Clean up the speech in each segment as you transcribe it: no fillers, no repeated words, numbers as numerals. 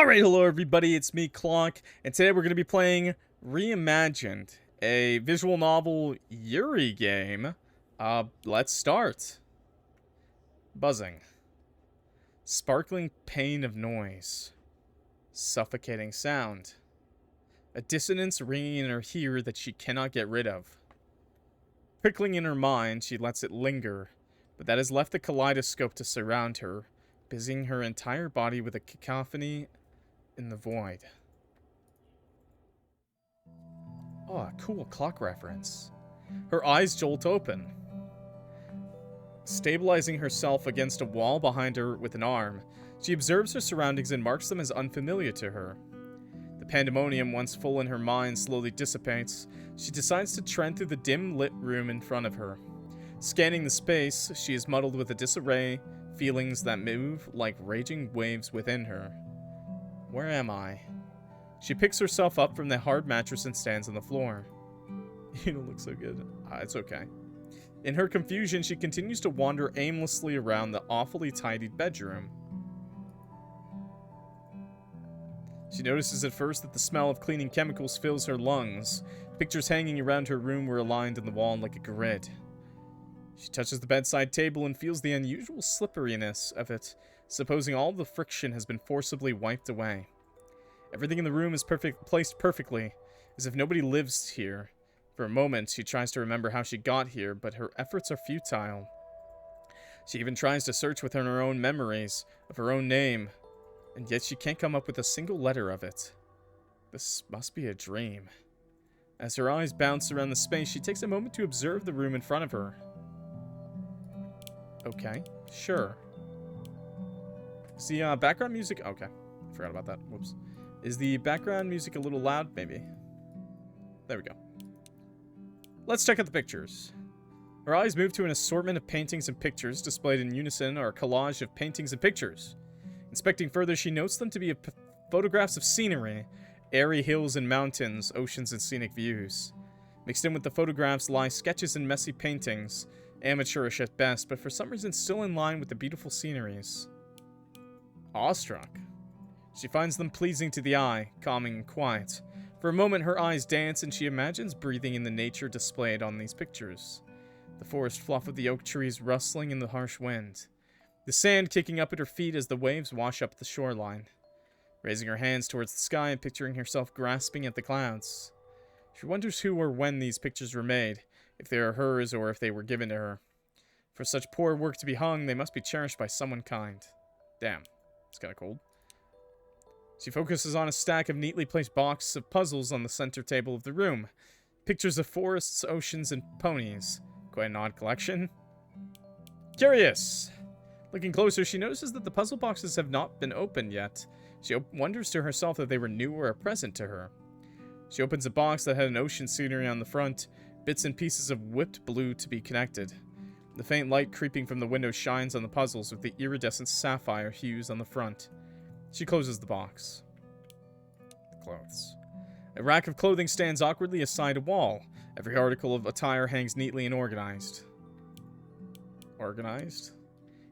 Alright, hello everybody, it's me, Clock, and today we're going to be playing Reimagined, a visual novel Yuri game. Let's start. Buzzing. Sparkling pain of noise. Suffocating sound. A dissonance ringing in her ear that she cannot get rid of. Prickling in her mind, she lets it linger, but that has left the kaleidoscope to surround her, busying her entire body with a cacophony in the void. Oh, a cool clock reference. Her eyes jolt open. Stabilizing herself against a wall behind her with an arm, she observes her surroundings and marks them as unfamiliar to her. The pandemonium, once full in her mind, slowly dissipates. She decides to trend through the dim-lit room in front of her. Scanning the space, she is muddled with a disarray, feelings that move like raging waves within her. Where am I? She picks herself up from the hard mattress and stands on the floor. You don't look so good. It's okay. In her confusion, she continues to wander aimlessly around the awfully tidied bedroom. She notices at first that the smell of cleaning chemicals fills her lungs. Pictures hanging around her room were aligned on the wall like a grid. She touches the bedside table and feels the unusual slipperiness of it, supposing all the friction has been forcibly wiped away. Everything in the room is placed perfectly, as if nobody lives here. For a moment, she tries to remember how she got here, but her efforts are futile. She even tries to search within her own memories of her own name, and yet she can't come up with a single letter of it. This must be a dream. As her eyes bounce around the space, she takes a moment to observe the room in front of her. Okay, sure. Is the background music... Okay, forgot about that. Whoops. Is the background music a little loud? Maybe. There we go. Let's check out the pictures. Her eyes move to an assortment of paintings and pictures displayed in unison, or a collage of paintings and pictures. Inspecting further, she notes them to be photographs of scenery, airy hills and mountains, oceans and scenic views. Mixed in with the photographs lie sketches and messy paintings, amateurish at best, but for some reason still in line with the beautiful sceneries. Awestruck. She finds them pleasing to the eye, calming and quiet. For a moment her eyes dance and she imagines breathing in the nature displayed on these pictures. The forest fluff of the oak trees rustling in the harsh wind. The sand kicking up at her feet as the waves wash up the shoreline. Raising her hands towards the sky and picturing herself grasping at the clouds. She wonders who or when these pictures were made, if they are hers or if they were given to her. For such poor work to be hung, they must be cherished by someone kind. Damn. It's kind of cold. She focuses on a stack of neatly placed boxes of puzzles on the center table of the room. Pictures of forests, oceans, and ponies. Quite an odd collection. Curious! Looking closer, she notices that the puzzle boxes have not been opened yet. She wonders to herself if they were new or a present to her. She opens a box that had an ocean scenery on the front, bits and pieces of whipped blue to be connected. The faint light creeping from the window shines on the puzzles with the iridescent sapphire hues on the front. She closes the box. The clothes. A rack of clothing stands awkwardly aside a wall. Every article of attire hangs neatly and organized. Organized?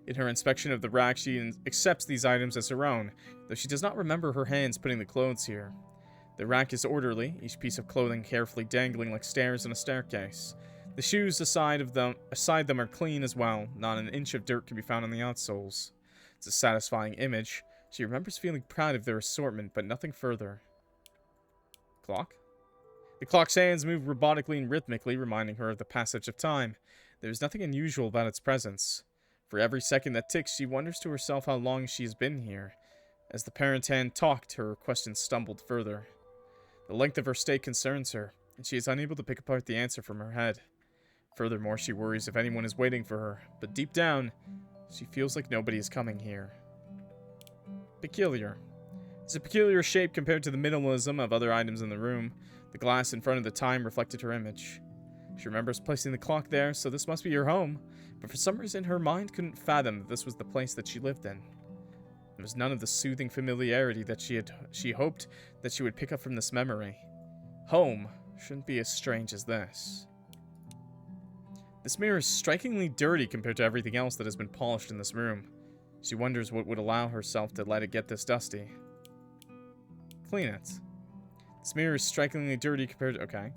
In her inspection of the rack, she accepts these items as her own, though she does not remember her hands putting the clothes here. The rack is orderly, each piece of clothing carefully dangling like stairs in a staircase. The shoes aside them are clean as well. Not an inch of dirt can be found on the outsoles. It's a satisfying image. She remembers feeling proud of their assortment, but nothing further. Clock? The clock's hands move robotically and rhythmically, reminding her of the passage of time. There is nothing unusual about its presence. For every second that ticks, she wonders to herself how long she has been here. As the parent hand talked, her questions stumbled further. The length of her stay concerns her, and she is unable to pick apart the answer from her head. Furthermore, she worries if anyone is waiting for her, but deep down, she feels like nobody is coming here. Peculiar. It's a peculiar shape compared to the minimalism of other items in the room. The glass in front of the time reflected her image. She remembers placing the clock there, so this must be her home, but for some reason her mind couldn't fathom that this was the place that she lived in. There was none of the soothing familiarity that she hoped that she would pick up from this memory. Home shouldn't be as strange as this. This mirror is strikingly dirty compared to everything else that has been polished in this room. She wonders what would allow herself to let it get this dusty. clean it. This mirror is strikingly dirty compared to... Okay.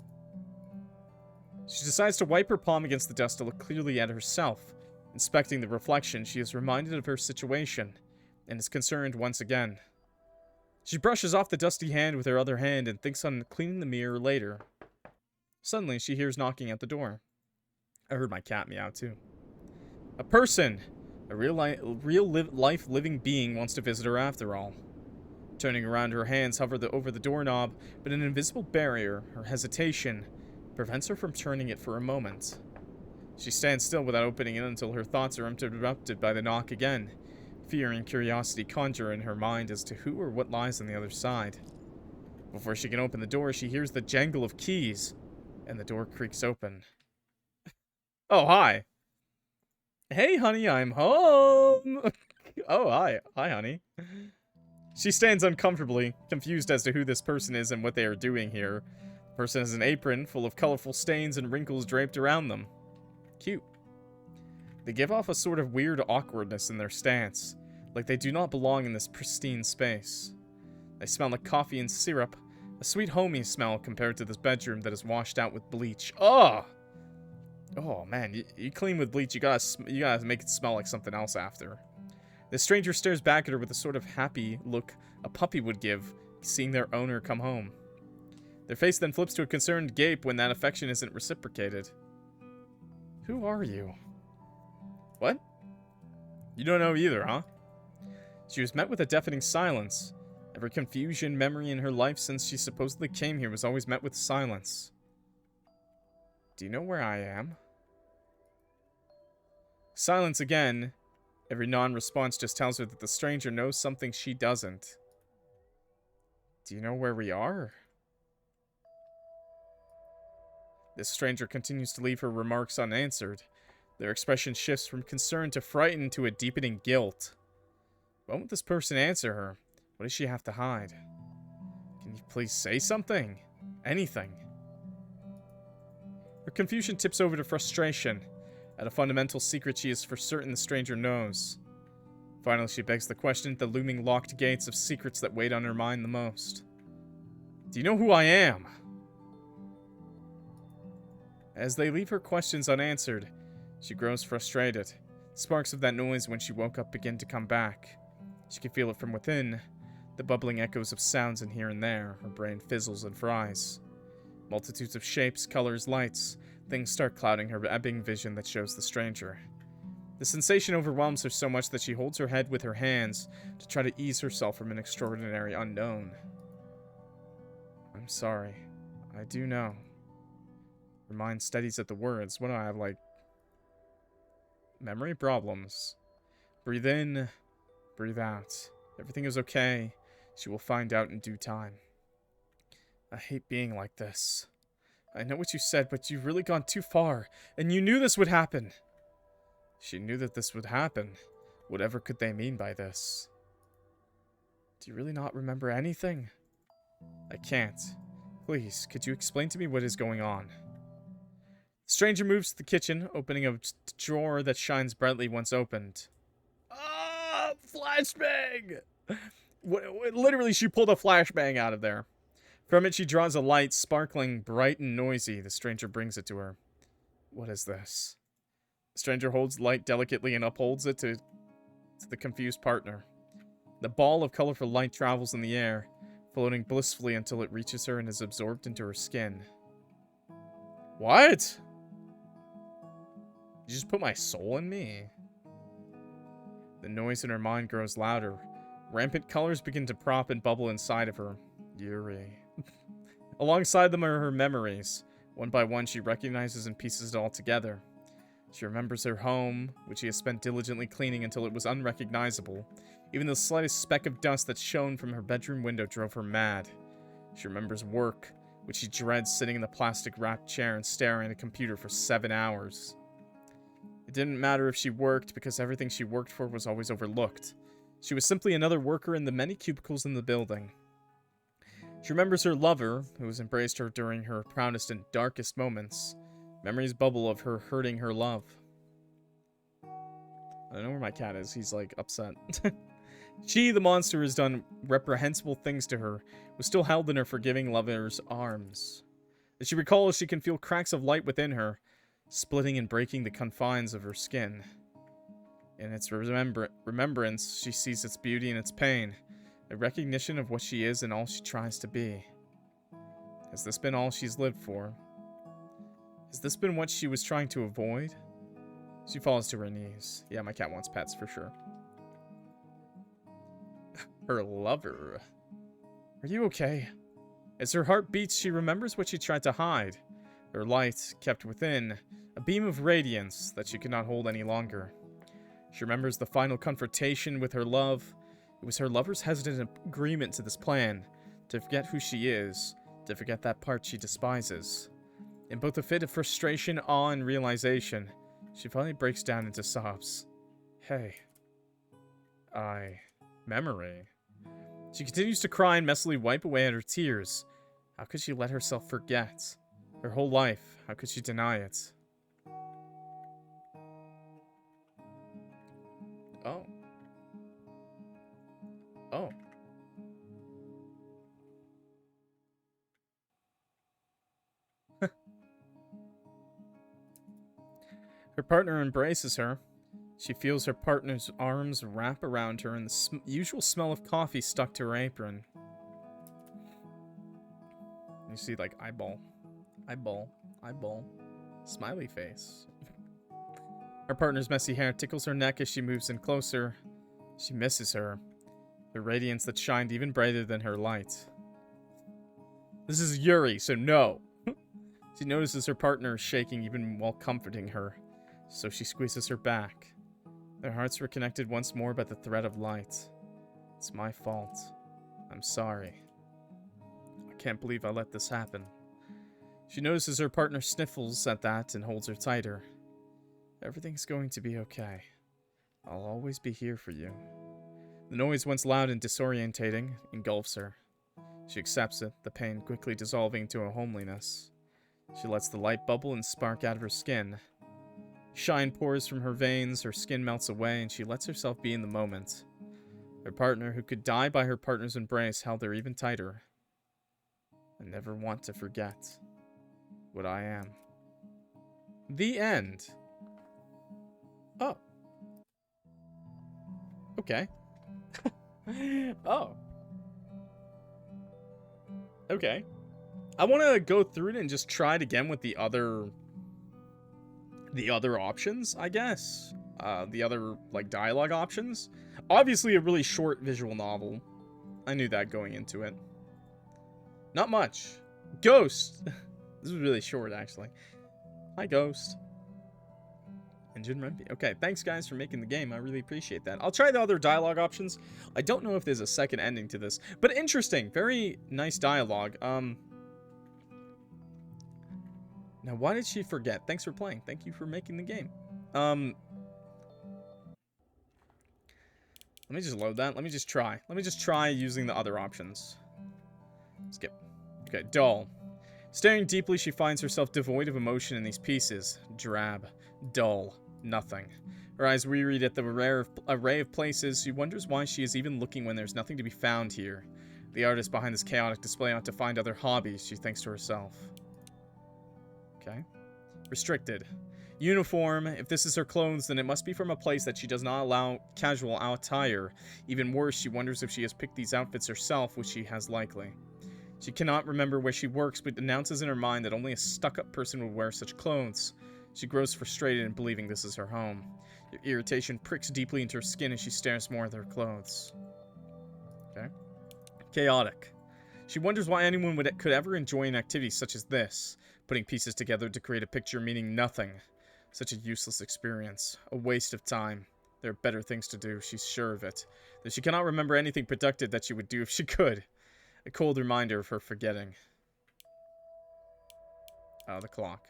She decides to wipe her palm against the dust to look clearly at herself. Inspecting the reflection, she is reminded of her situation, and is concerned once again. She brushes off the dusty hand with her other hand and thinks on cleaning the mirror later. Suddenly, she hears knocking at the door. I heard my cat meow, too. A person! A real-life living being wants to visit her after all. Turning around, her hands hover over the doorknob, but an invisible barrier, her hesitation, prevents her from turning it for a moment. She stands still without opening it until her thoughts are interrupted by the knock again. Fear and curiosity conjure in her mind as to who or what lies on the other side. Before she can open the door, she hears the jangle of keys, and the door creaks open. Oh, hi. Hey, honey, I'm home. Oh, hi. Hi, honey. She stands uncomfortably, confused as to who this person is and what they are doing here. The person has an apron full of colorful stains and wrinkles draped around them. Cute. They give off a sort of weird awkwardness in their stance, like they do not belong in this pristine space. They smell like coffee and syrup, a sweet homey smell compared to this bedroom that is washed out with bleach. Oh! Oh man, you clean with bleach, you gotta make it smell like something else after. The stranger stares back at her with a sort of happy look a puppy would give, seeing their owner come home. Their face then flips to a concerned gape when that affection isn't reciprocated. Who are you? What? You don't know either, huh? She was met with a deafening silence. Every confusion memory in her life since she supposedly came here was always met with silence. Do you know where I am? Silence again. Every non-response just tells her that the stranger knows something she doesn't. Do you know where we are? This stranger continues to leave her remarks unanswered. Their expression shifts from concern to frightened to a deepening guilt. Why won't this person answer her? What does she have to hide? Can you please say something? Anything. Her confusion tips over to frustration. At a fundamental secret she is for certain the stranger knows. Finally, she begs the question at the looming locked gates of secrets that weighed on her mind the most. Do you know who I am? As they leave her questions unanswered, she grows frustrated. Sparks of that noise when she woke up begin to come back. She can feel it from within. The bubbling echoes of sounds in here and there. Her brain fizzles and fries. Multitudes of shapes, colors, lights. Things start clouding her ebbing vision that shows the stranger. The sensation overwhelms her so much that she holds her head with her hands to try to ease herself from an extraordinary unknown. I'm sorry. I do know. Her mind steadies at the words. What do I have, like... memory problems. Breathe in, breathe out. Everything is okay. She will find out in due time. I hate being like this. I know what you said, but you've really gone too far, and you knew this would happen. She knew that this would happen. Whatever could they mean by this? Do you really not remember anything? I can't. Please, could you explain to me what is going on? The stranger moves to the kitchen, opening a drawer that shines brightly once opened. Ah, flashbang! Literally, she pulled a flashbang out of there. From it, she draws a light, sparkling, bright and noisy. The stranger brings it to her. What is this? The stranger holds the light delicately and upholds it to the confused partner. The ball of colorful light travels in the air, floating blissfully until it reaches her and is absorbed into her skin. What? You just put my soul in me? The noise in her mind grows louder. Rampant colors begin to prop and bubble inside of her. Yuri. Alongside them are her memories. One by one, she recognizes and pieces it all together. She remembers her home, which she has spent diligently cleaning until it was unrecognizable. Even the slightest speck of dust that shone from her bedroom window drove her mad. She remembers work, which she dreads sitting in the plastic-wrapped chair and staring at a computer for 7 hours. It didn't matter if she worked, because everything she worked for was always overlooked. She was simply another worker in the many cubicles in the building. She remembers her lover, who has embraced her during her proudest and darkest moments. Memories bubble of her hurting her love. I don't know where my cat is. He's, like, upset. She, the monster, has done reprehensible things to her, was still held in her forgiving lover's arms. As she recalls, she can feel cracks of light within her, splitting and breaking the confines of her skin. In its remembrance, she sees its beauty and its pain, a recognition of what she is and all she tries to be. Has this been all she's lived for? Has this been what she was trying to avoid? She falls to her knees. Yeah, my cat wants pets for sure. Her lover. Are you okay? As her heart beats, she remembers what she tried to hide. Her light kept within, a beam of radiance that she could not hold any longer. She remembers the final confrontation with her love. It was her lover's hesitant agreement to this plan, to forget who she is, to forget that part she despises. In both a fit of frustration, awe, and realization, she finally breaks down into sobs. Hey. Memory. She continues to cry and messily wipe away at her tears. How could she let herself forget? Her whole life, how could she deny it? Oh. Oh. Her partner embraces her. She feels her partner's arms wrap around her and the usual smell of coffee stuck to her apron. You see, like, eyeball, smiley face. Her partner's messy hair tickles her neck as she moves in closer. She misses her, the radiance that shined even brighter than her light. This is Yuri, so no. She notices her partner shaking even while comforting her, so she squeezes her back. Their hearts were connected once more by the thread of light. It's my fault. I'm sorry. I can't believe I let this happen. She notices her partner sniffles at that and holds her tighter. Everything's going to be okay. I'll always be here for you. The noise, once loud and disorientating, engulfs her. She accepts it, the pain quickly dissolving to a homeliness. She lets the light bubble and spark out of her skin. Shine pours from her veins, her skin melts away, and she lets herself be in the moment. Her partner, who could die by her partner's embrace, held her even tighter. I never want to forget what I am. The end. Oh. Okay. Oh. Okay. I want to go through it and just try it again with the other options, I guess. The other, like, dialogue options. Obviously a really short visual novel. I knew that going into it. Not much. Ghost. This was really short, actually. Hi, Ghost. Engine Rumpy. Okay, thanks, guys, for making the game. I really appreciate that. I'll try the other dialogue options. I don't know if there's a second ending to this, but interesting. Very nice dialogue. Now, why did she forget? Thanks for playing. Thank you for making the game. Let me just load that. Let me just try. Let me just try using the other options. Skip. Okay, dull. Staring deeply, she finds herself devoid of emotion in these pieces. Drab. Dull. Nothing. Her eyes wearied at the rare array of places. She wonders why she is even looking when there's nothing to be found here. The artist behind this chaotic display ought to find other hobbies, she thinks to herself. Okay. Restricted. Uniform. If this is her clothes, then it must be from a place that she does not allow casual attire. Even worse, she wonders if she has picked these outfits herself, which she has likely. She cannot remember where she works, but announces in her mind that only a stuck-up person would wear such clothes. She grows frustrated in believing this is her home. Irritation pricks deeply into her skin as she stares more at her clothes. Okay. Chaotic. She wonders why anyone could ever enjoy an activity such as this, putting pieces together to create a picture meaning nothing. Such a useless experience. A waste of time. There are better things to do, she's sure of it. Though she cannot remember anything productive that she would do if she could. A cold reminder of her forgetting. Oh, the clock.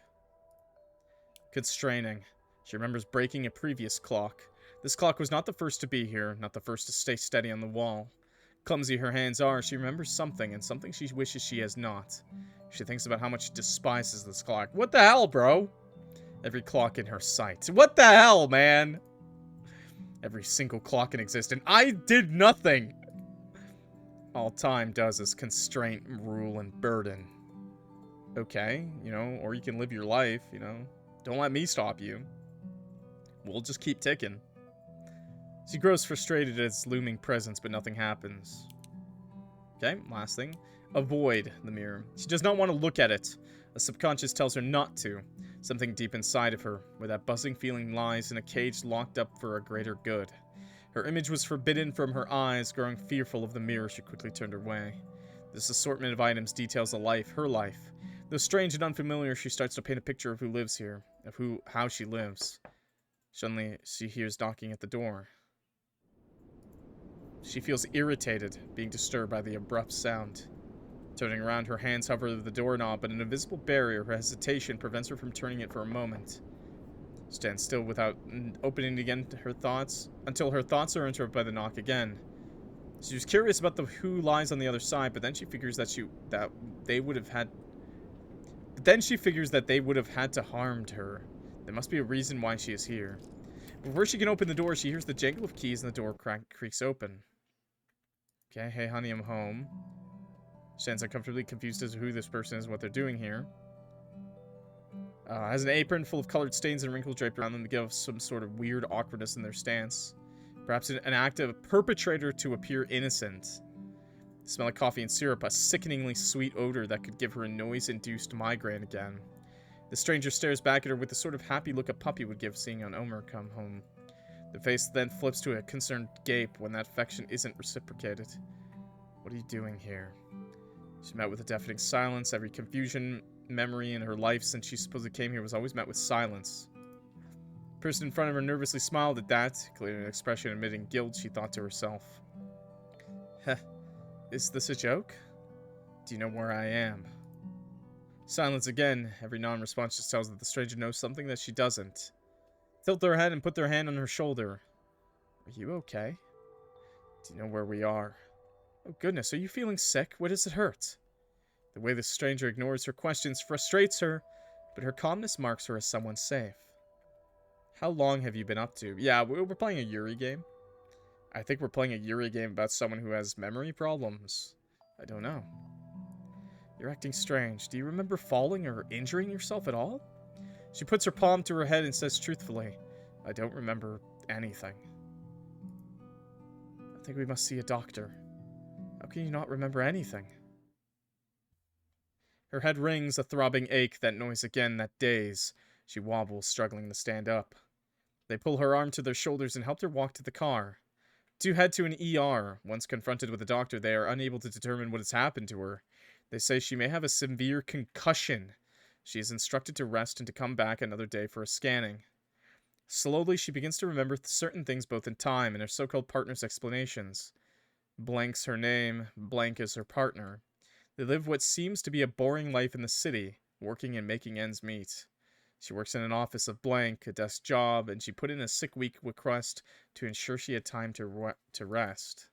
Constraining. She remembers breaking a previous clock. This clock was not the first to be here, not the first to stay steady on the wall. Clumsy her hands are, she remembers something, and something she wishes she has not. She thinks about how much she despises this clock. What the hell, bro? Every clock in her sight. What the hell, man? Every single clock in existence. I did nothing! All time does is constraint, rule, and burden. Okay, you know, or you can live your life, you know. Don't let me stop you. We'll just keep ticking. She grows frustrated at its looming presence, but nothing happens. Okay, last thing. Avoid the mirror. She does not want to look at it. A subconscious tells her not to. Something deep inside of her, where that buzzing feeling lies in a cage locked up for a greater good. Her image was forbidden from her eyes. Growing fearful of the mirror, she quickly turned away. This assortment of items details a life, her life. Though strange and unfamiliar, she starts to paint a picture of who lives here, of how she lives. Suddenly, she hears knocking at the door. She feels irritated, being disturbed by the abrupt sound. Turning around, her hands hover over the doorknob, but an invisible barrier, her hesitation, prevents her from turning it for a moment. Stands still without opening again her thoughts, until her thoughts are interrupted by the knock again. She was curious about who lies on the other side, but then she figures that they would have had to harm her. There must be a reason why she is here. Before she can open the door, she hears the jangle of keys and the door creaks open. Okay, hey honey, I'm home. Stands uncomfortably confused as to who this person is and what they're doing here. Has an apron full of colored stains and wrinkles draped around them to give some sort of weird awkwardness in their stance. Perhaps an act of a perpetrator to appear innocent. The smell of coffee and syrup, a sickeningly sweet odor that could give her a noise-induced migraine again. The stranger stares back at her with the sort of happy look a puppy would give seeing an owner come home. The face then flips to a concerned gape when that affection isn't reciprocated. What are you doing here? She met with a deafening silence. Every confusion memory in her life since she supposedly came here was always met with silence. The person in front of her nervously smiled at that, clearly an expression admitting guilt, she thought to herself. Heh, is this a joke? Do you know where I am? Silence again. Every non-response just tells that the stranger knows something that she doesn't. Tilt their head and put their hand on her shoulder. Are you okay? Do you know where we are? Oh goodness, are you feeling sick? Where does it hurt? The way the stranger ignores her questions frustrates her, but her calmness marks her as someone safe. How long have you been up to? Yeah, we're playing a Yuri game. I think we're playing a Yuri game about someone who has memory problems. I don't know. You're acting strange. Do you remember falling or injuring yourself at all? She puts her palm to her head and says truthfully, I don't remember anything. I think we must see a doctor. How can you not remember anything? Her head rings, a throbbing ache, that noise again, that daze. She wobbles, struggling to stand up. They pull her arm to their shoulders and help her walk to the car. Two head to an ER. Once confronted with a doctor, they are unable to determine what has happened to her. They say she may have a severe concussion. She is instructed to rest and to come back another day for a scanning. Slowly, she begins to remember certain things both in time and her so-called partner's explanations. Blank's her name, blank is her partner. They live what seems to be a boring life in the city, working and making ends meet. She works in an office of blank, a desk job, and she put in a sick week request to ensure she had time to rest.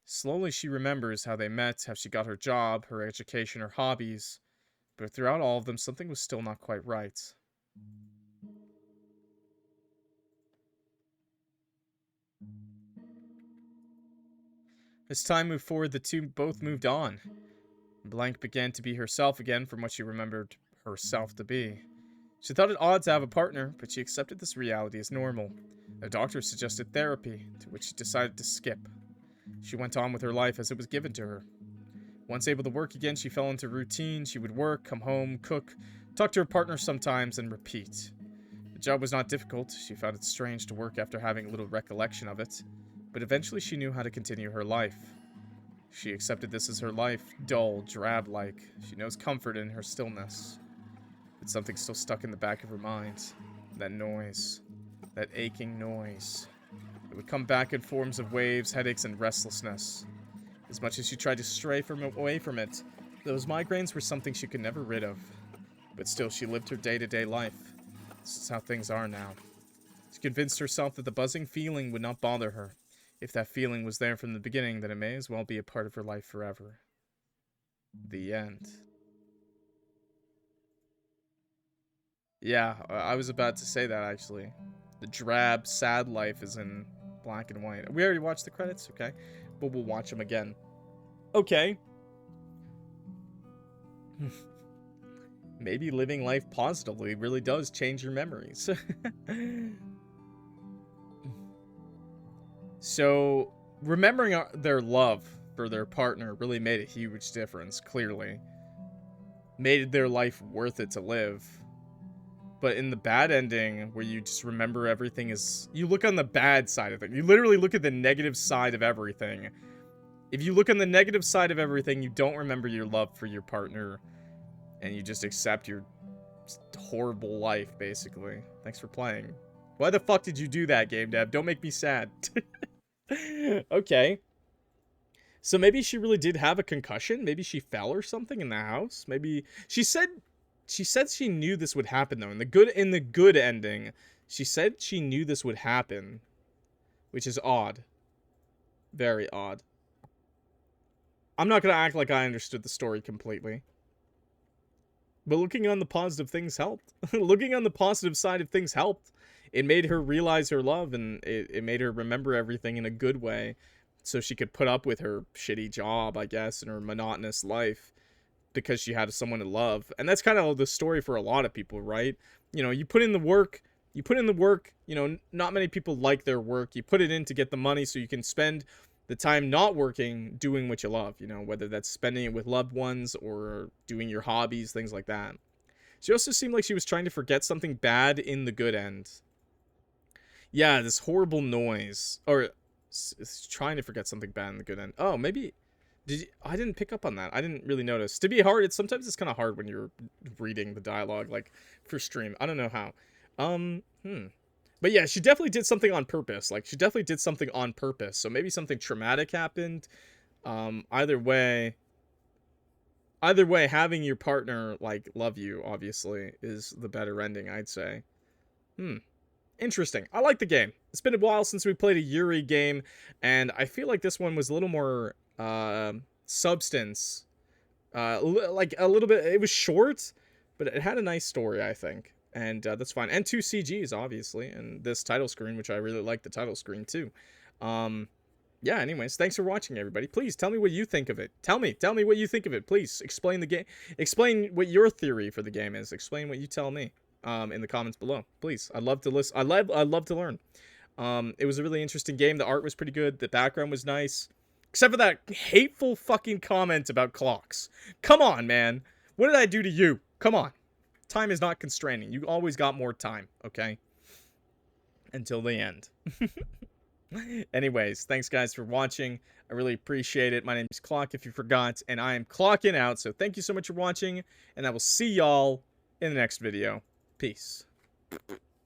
Slowly she remembers how they met, how she got her job, her education, her hobbies, but throughout all of them, something was still not quite right. As time moved forward, the two both moved on. Blank began to be herself again from what she remembered herself to be. She thought it odd to have a partner, but she accepted this reality as normal. A doctor suggested therapy, to which she decided to skip. She went on with her life as it was given to her. Once able to work again, she fell into routine. She would work, come home, cook, talk to her partner sometimes, and repeat. The job was not difficult. She found it strange to work after having little recollection of it, but eventually she knew how to continue her life. She accepted this as her life, dull, drab-like. She knows comfort in her stillness. But something still stuck in the back of her mind. That noise. That aching noise. It would come back in forms of waves, headaches, and restlessness. As much as she tried to stray away from it, those migraines were something she could never rid of. But still, she lived her day-to-day life. This is how things are now. She convinced herself that the buzzing feeling would not bother her. If that feeling was there from the beginning, then it may as well be a part of her life forever. The end. Yeah, I was about to say that, actually. The drab, sad life is in black and white. We already watched the credits, okay, but we'll watch them again. Okay. Maybe living life positively really does change your memories. So, remembering their love for their partner really made a huge difference, clearly. Made their life worth it to live. But in the bad ending, where you just remember everything is... You look on the bad side of it. You literally look at the negative side of everything. If you look on the negative side of everything, you don't remember your love for your partner. And you just accept your horrible life, basically. Thanks for playing. Why the fuck did you do that, Game Dev? Don't make me sad. Okay. So maybe she really did have a concussion. Maybe she fell or something in the house. Maybe she said she knew this would happen though. In the good ending, she said she knew this would happen, which is odd. Very odd. I'm not going to act like I understood the story completely. But looking on the positive things helped. Looking on the positive side of things helped. It made her realize her love, and it made her remember everything in a good way, so she could put up with her shitty job, I guess, and her monotonous life, because she had someone to love. And that's kind of the story for a lot of people, right? You know, you put in the work, you know, not many people like their work. You put it in to get the money so you can spend the time not working doing what you love, you know, whether that's spending it with loved ones or doing your hobbies, things like that. She also seemed like she was trying to forget something bad in the good end. Yeah, this horrible noise. Or trying to forget something bad in the good end. Oh, maybe... I didn't pick up on that. I didn't really notice. To be hard, sometimes it's kind of hard when you're reading the dialogue, like, for stream. I don't know how. But yeah, she definitely did something on purpose. Like, she definitely did something on purpose. So maybe something traumatic happened. Either way, having your partner, like, love you, obviously, is the better ending, I'd say. Interesting. I like the game. It's been a while since we played a Yuri game, and I feel like this one was a little more substance. Like a little bit. It was short, but it had a nice story, I think, and that's fine. And 2 CGs, obviously, and this title screen, which I really like the title screen too. Yeah. Anyways, thanks for watching, everybody. Please tell me what you think of it. Tell me what you think of it. Please explain the game. Explain what your theory for the game is. Explain what you tell me. In the comments below, please. I'd love to listen. I'd love to learn. It was a really interesting game. The art was pretty good. The background was nice, except for that hateful fucking comment about clocks. Come on, man. What did I do to you? Come on. Time is not constraining. You always got more time, okay? Until the end. Anyways, thanks guys for watching. I really appreciate it. My name is Clock, if you forgot, and I am clocking out. So thank you so much for watching, and I will see y'all in the next video. Peace.